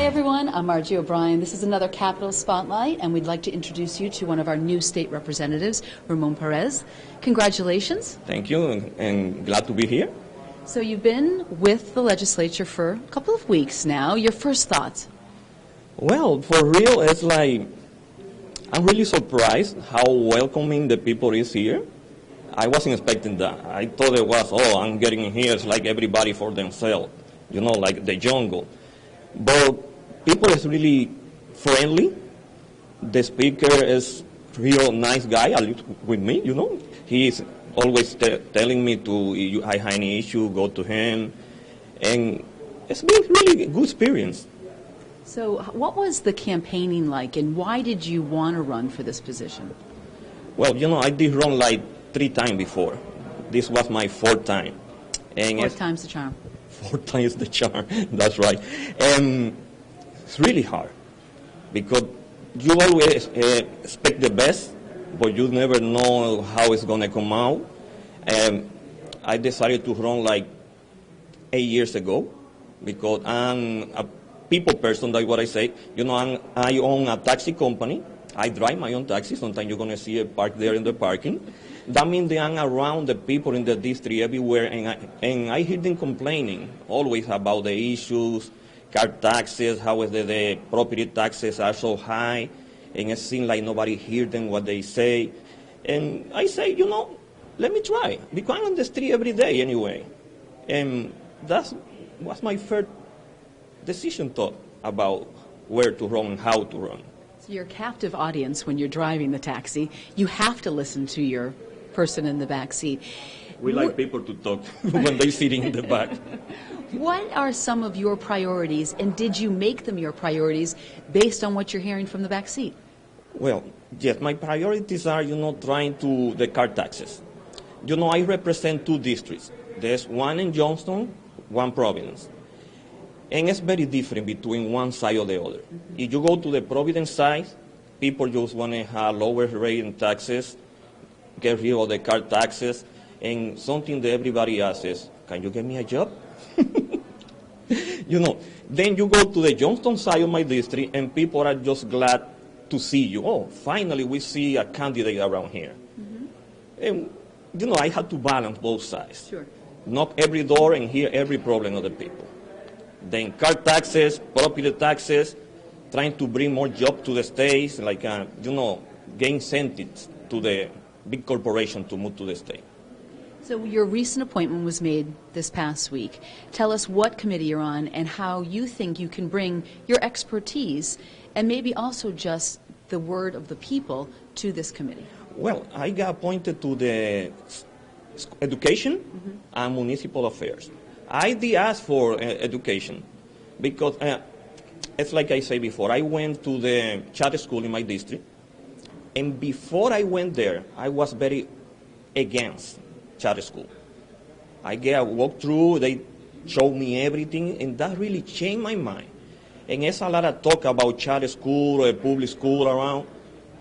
Hi everyone, I'm Margie O'Brien. This is another Capitol Spotlight, and we'd like to introduce you to one of our new state representatives, Ramon Perez. Congratulations. Thank you, and glad to be here. So you've been with the legislature for a couple of weeks now. Your first thoughts? Well, for real, it's like, I'm really surprised how welcoming the people is here. I wasn't expecting that. I thought it was, oh, I'm getting here, it's like everybody for themselves, you know, like the jungle. But people is really friendly. The speaker is real nice guy, at least with me, you know. He is always telling me to, I have any issue, go to him. And it's been really a good experience. So what was the campaigning like, and why did you want to run for this position? Well, you know, I did run like 3 times before. This was my 4th time. And 4 times the charm. 4 times the charm, that's right. And it's really hard because you always expect the best, but you never know how it's going to come out. And I decided to run like 8 years ago because I'm a people person, that's what I say. You know, I own a taxi company. I drive my own taxi. Sometimes you're going to see it parked there in the parking. That means that I'm around the people in the district everywhere, and I hear them complaining always about the issues, car taxes, how is the property taxes are so high, and it seems like nobody hears them what they say. And I say, you know, let me try, because I'm on the street every day anyway. And that was my first decision thought about where to run and how to run. So you're a captive audience when you're driving the taxi. You have to listen to your person in the back seat. We like people to talk when they're sitting in the back. What are some of your priorities, and did you make them your priorities based on what you're hearing from the back seat? Well, yes, my priorities are, you know, trying to the car taxes. You know, I represent 2 districts. There's one in Johnston, one Providence. And it's very different between one side or the other. Mm-hmm. If you go to the Providence side, people just want to have lower rate in taxes, get rid of the car taxes, and something that everybody asks is, can you get me a job? You know, then you go to the Johnston side of my district, and people are just glad to see you. Oh, finally we see a candidate around here. Mm-hmm. And, you know, I had to balance both sides. Sure. Knock every door and hear every problem of the people. Then car taxes, property taxes, trying to bring more jobs to the states, like, you know, gain incentives to the big corporation to move to the state. So your recent appointment was made this past week. Tell us what committee you're on and how you think you can bring your expertise and maybe also just the word of the people to this committee. Well, I got appointed to the education and municipal affairs. I did ask for education because it's like I said before, I went to the charter school in my district, and before I went there, I was very against charter school. I walked through, they showed me everything, and that really changed my mind. And there's a lot of talk about charter school or public school around,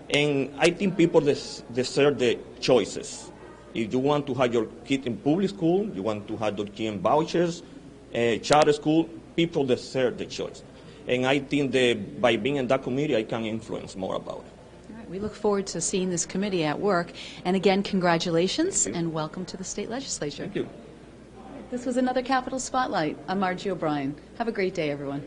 and I think people deserve the choices. If you want to have your kid in public school, you want to have your kid in vouchers, charter school, people deserve the choice. And I think that by being in that committee, I can influence more about it. All right, we look forward to seeing this committee at work. And again, congratulations and welcome to the state legislature. Thank you. This was another Capitol Spotlight. I'm Margie O'Brien. Have a great day, everyone.